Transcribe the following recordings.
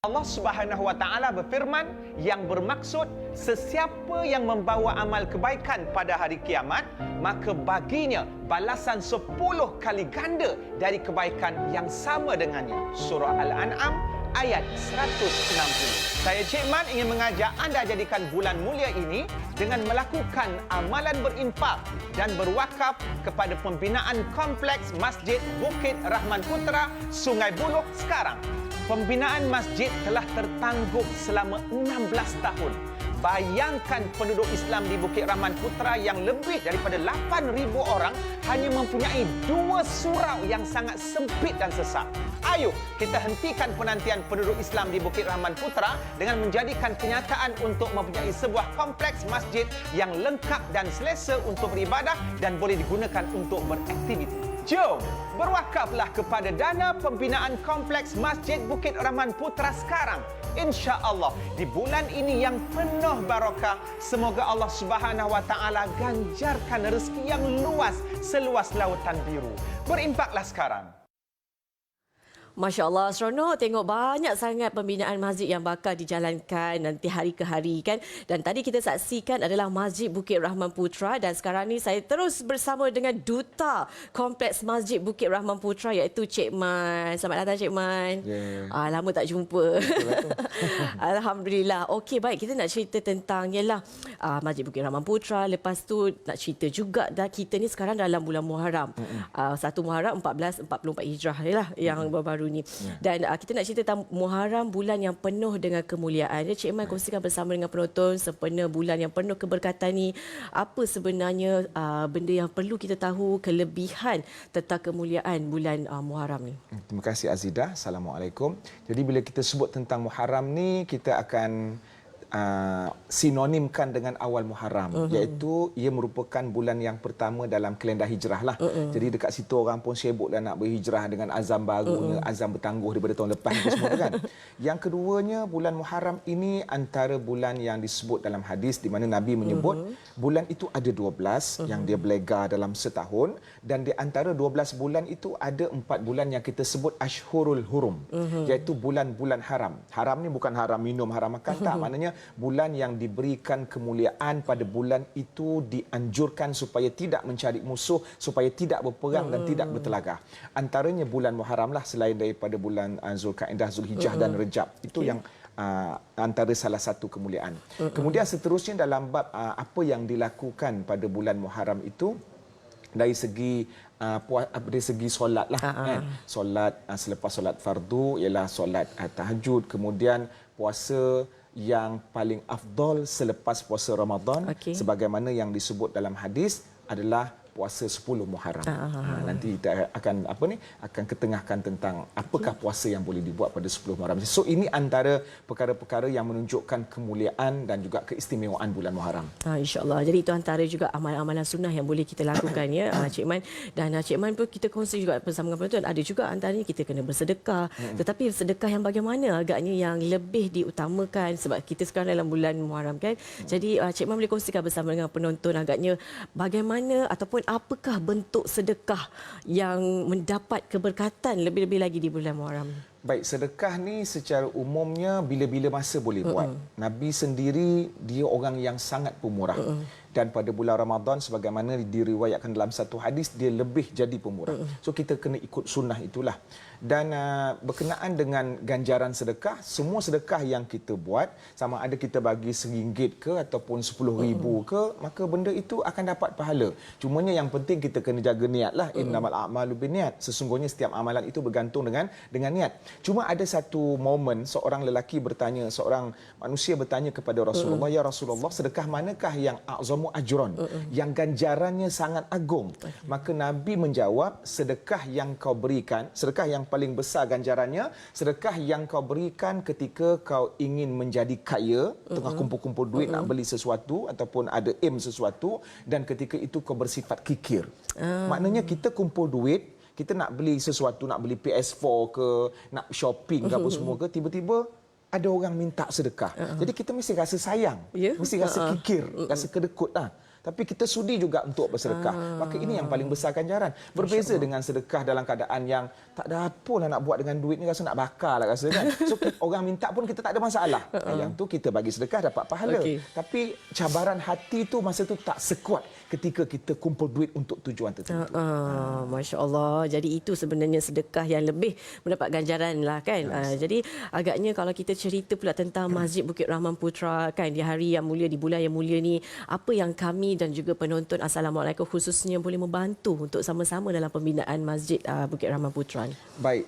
Allah Subhanahu wa taala berfirman yang bermaksud sesiapa yang membawa amal kebaikan pada hari kiamat maka baginya balasan 10 kali ganda dari kebaikan yang sama dengannya. Surah Al-An'am ayat 160. Saya Cik Man ingin mengajak anda jadikan bulan mulia ini dengan melakukan amalan berinfak dan berwakaf kepada pembinaan kompleks Masjid Bukit Rahman Putra, Sungai Buloh sekarang. Pembinaan masjid telah tertangguh selama 16 tahun. Bayangkan penduduk Islam di Bukit Rahman Putra yang lebih daripada 8,000 orang hanya mempunyai 2 surau yang sangat sempit dan sesak. Ayo kita hentikan penantian penduduk Islam di Bukit Rahman Putra dengan menjadikan kenyataan untuk mempunyai sebuah kompleks masjid yang lengkap dan selesa untuk beribadah dan boleh digunakan untuk beraktiviti. Jom, berwakaflah kepada dana pembinaan kompleks Masjid Bukit Rahman Putra sekarang. Insya-Allah di bulan ini yang penuh barakah, semoga Allah Subhanahu wa taala ganjarkan rezeki yang luas seluas lautan biru. Berinfaklah sekarang. Masya Allah, seronok tengok banyak sangat pembinaan masjid yang bakal dijalankan nanti hari ke hari kan. Dan tadi kita saksikan adalah Masjid Bukit Rahman Putra dan sekarang ni saya terus bersama dengan Duta Kompleks Masjid Bukit Rahman Putra iaitu Cik Man. Selamat datang Cik Man. Lama tak jumpa. Alhamdulillah. Okey, baik, kita nak cerita tentang ialah Masjid Bukit Rahman Putra. Lepas tu nak cerita juga dah kita ni sekarang dalam bulan Muharram. 1 Muharram 1444 Hijrah ialah yang baru ni. Dan kita nak cerita tentang Muharram, bulan yang penuh dengan kemuliaan. Cik Man kongsikan bersama dengan penonton sempena bulan yang penuh keberkatan ni, apa sebenarnya benda yang perlu kita tahu, kelebihan tentang kemuliaan bulan Muharram ni. Terima kasih Azidah. Assalamualaikum. Jadi bila kita sebut tentang Muharram ni, kita akan sinonimkan dengan awal Muharram, iaitu ia merupakan bulan yang pertama dalam kalender hijrah lah. Jadi dekat situ orang pun sibuk dah nak berhijrah dengan azam barunya, azam bertangguh daripada tahun lepas itu semua kan. Yang keduanya, bulan Muharram ini antara bulan yang disebut dalam hadis di mana Nabi menyebut bulan itu ada 12 yang dia belega dalam setahun, dan di antara 12 bulan itu ada 4 bulan yang kita sebut Ashhurul Hurum, iaitu bulan-bulan haram. Haram ni bukan haram minum, haram makan, tak. Maknanya bulan yang diberikan kemuliaan, pada bulan itu dianjurkan supaya tidak mencari musuh, supaya tidak berperang dan tidak bertelagah. Antaranya bulan Muharram lah, selain daripada bulan Zulkaidah, Zulhijjah dan Rejab. Itu yang antara salah satu kemuliaan. Kemudian seterusnya dalam bab apa yang dilakukan pada bulan Muharram itu, dari segi solat lah, solat selepas solat fardu ialah solat tahajud, kemudian puasa yang paling afdal selepas puasa Ramadan, sebagaimana yang disebut dalam hadis adalah puasa 10 Muharram. Nanti kita akan ketengahkan tentang apakah puasa yang boleh dibuat pada 10 Muharram. So ini antara perkara-perkara yang menunjukkan kemuliaan dan juga keistimewaan bulan Muharram. InsyaAllah. Jadi itu antara juga amalan-amalan sunnah yang boleh kita lakukan ya Cik Man. Dan Cik Man pun kita kongsi juga bersama dengan penonton, ada juga antaranya kita kena bersedekah. Tetapi sedekah yang bagaimana agaknya yang lebih diutamakan sebab kita sekarang dalam bulan Muharram kan. Jadi Cik Man boleh kongsikan bersama dengan penonton agaknya bagaimana ataupun apakah bentuk sedekah yang mendapat keberkatan lebih-lebih lagi di bulan Muharram? Baik, sedekah ni secara umumnya bila-bila masa boleh buat. Nabi sendiri dia orang yang sangat pemurah. Dan pada bulan Ramadan sebagaimana diriwayatkan dalam satu hadis, dia lebih jadi pemurah. So kita kena ikut sunnah itulah. Dan berkenaan dengan ganjaran sedekah, semua sedekah yang kita buat, sama ada kita bagi RM1 ke ataupun RM10,000 ke, maka benda itu akan dapat pahala. Cumanya yang penting kita kena jaga niat lah. Innamal a'malu binniat. Sesungguhnya setiap amalan itu bergantung dengan niat. Cuma ada satu momen seorang lelaki bertanya, seorang manusia bertanya kepada Rasulullah, ya Rasulullah, sedekah manakah yang a'zamu ajron, yang ganjarannya sangat agung? Maka Nabi menjawab, sedekah yang kau berikan, sedekah yang paling besar ganjarannya, sedekah yang kau berikan ketika kau ingin menjadi kaya, tengah kumpul-kumpul duit nak beli sesuatu ataupun ada aim sesuatu, dan ketika itu kau bersifat kikir. Maknanya kita kumpul duit, kita nak beli sesuatu, nak beli PS4 ke, nak shopping ke apa semua ke, tiba-tiba ada orang minta sedekah. Jadi kita mesti rasa sayang, mesti rasa kikir, rasa kedekut lah. tapi kita sudi juga untuk bersedekah. Maka ini yang paling besar ganjaran. Berbeza dengan sedekah dalam keadaan yang tak ada apa lah nak buat dengan duit ni, rasa nak bakar lah rasa kan. So orang minta pun kita tak ada masalah. Yang tu kita bagi sedekah dapat pahala. Tapi cabaran hati tu masa tu tak sekuat ketika kita kumpul duit untuk tujuan tertentu. Masya Allah. Jadi itu sebenarnya sedekah yang lebih mendapat ganjaran lah kan. Jadi agaknya kalau kita cerita pula tentang Masjid Bukit Rahman Putra kan, di hari yang mulia, di bulan yang mulia ni, apa yang kami dan juga penonton Assalamualaikum khususnya boleh membantu untuk sama-sama dalam pembinaan Masjid Bukit Rahman Putra ni? Baik,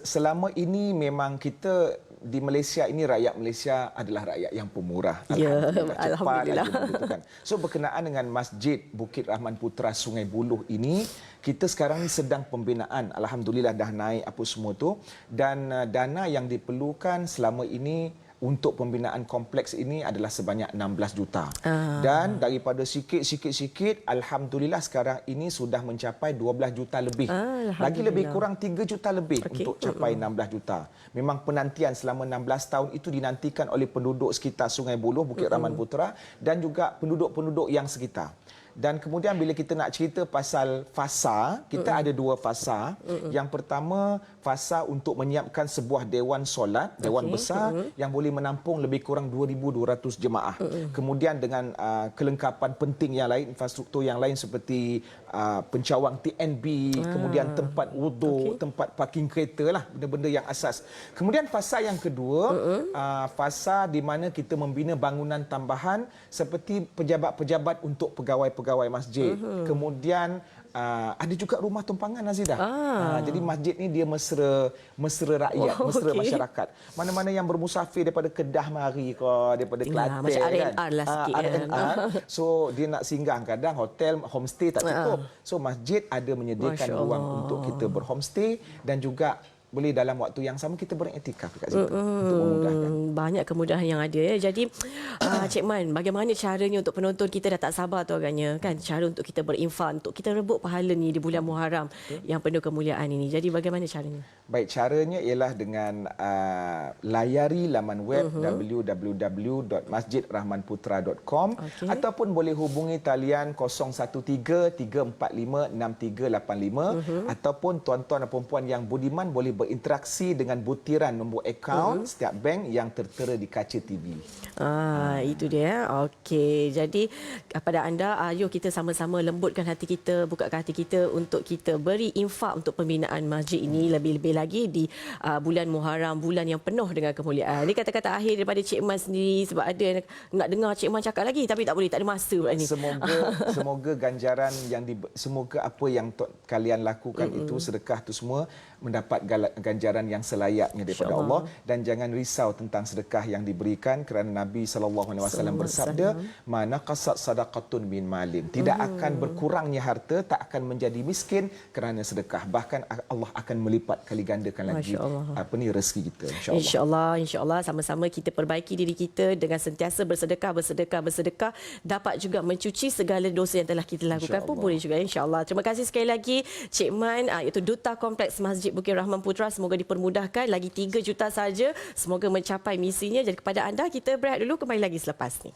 selama ini memang kita di Malaysia ini, rakyat Malaysia adalah rakyat yang pemurah. Ya, Alhamdulillah. Alhamdulillah. So berkenaan dengan Masjid Bukit Rahman Putra Sungai Buloh ini, kita sekarang ni sedang pembinaan. Alhamdulillah dah naik apa semua tu, dan dana yang diperlukan selama ini untuk pembinaan kompleks ini adalah sebanyak 16 juta. Dan daripada sikit-sikit, Alhamdulillah sekarang ini sudah mencapai 12 juta lebih. Lagi lebih kurang 3 juta lebih untuk capai 16 juta. Memang penantian selama 16 tahun itu dinantikan oleh penduduk sekitar Sungai Buloh, Bukit Rahman Putra dan juga penduduk-penduduk yang sekitar. Dan kemudian bila kita nak cerita pasal fasa, kita ada 2 fasa. Yang pertama, fasa untuk menyiapkan sebuah dewan solat, dewan besar yang boleh menampung lebih kurang 2,200 jemaah. Kemudian dengan kelengkapan penting yang lain, infrastruktur yang lain seperti pencawang TNB, kemudian tempat wuduk, tempat parking kereta lah, benda-benda yang asas. Kemudian fasa yang kedua, fasa di mana kita membina bangunan tambahan seperti pejabat-pejabat untuk pegawai-pegawai masjid. Kemudian ada juga rumah tumpangan, Azidah. Jadi masjid ni dia mesra rakyat, mesra masyarakat. Mana-mana yang bermusafir daripada Kedah mari ke, daripada Kelantan macam kan. R&R lah sikit R&R. So dia nak singgah, kadang hotel, homestay tak cukup. So masjid ada menyediakan ruang untuk kita berhomestay dan juga boleh dalam waktu yang sama kita beriktikaf dekat situ untuk memudahkan. Banyak kemudahan yang ada ya. Jadi Cik Man, bagaimana caranya untuk penonton kita dah tak sabar tu agaknya kan, cara untuk kita berinfak, untuk kita rebut pahala ni di bulan Muharram yang penuh kemuliaan ini. Jadi bagaimana caranya? Baik, caranya ialah dengan layari laman web www.masjidrahmanputra.com ataupun boleh hubungi talian 013-345-6385 ataupun tuan-tuan dan puan-puan yang budiman boleh berinteraksi dengan butiran nombor akaun setiap bank yang tertera di kaca TV. Itu dia. Okey. Jadi kepada anda, ayo kita sama-sama lembutkan hati kita, bukakan hati kita untuk kita beri infak untuk pembinaan masjid ini, lebih-lebih lagi di bulan Muharram, bulan yang penuh dengan kemuliaan. Ini kata-kata akhir daripada Cik Man sendiri, sebab ada nak dengar Cik Man cakap lagi tapi tak boleh, tak ada masa pula ni. Semoga ganjaran yang semoga apa yang kalian lakukan itu, sedekah itu semua mendapat ganjaran yang selayaknya daripada Allah, dan jangan risau tentang sedekah yang diberikan kerana Nabi SAW bersabda, "Mana qasat sadaqatun min malin." Tidak akan berkurangnya harta, tak akan menjadi miskin kerana sedekah. Bahkan Allah akan melipat kali gandakan lagi rezeki kita, insya-Allah. Insya-Allah sama-sama kita perbaiki diri kita dengan sentiasa bersedekah, dapat juga mencuci segala dosa yang telah kita lakukan pun boleh juga, insya-Allah. Terima kasih sekali lagi Cik Man, iaitu Duta Kompleks Masjid Bukit Rahman Putra. Semoga dipermudahkan, lagi 3 juta saja, semoga mencapai misinya. Jadi kepada anda, kita berehat dulu, kembali lagi selepas ni.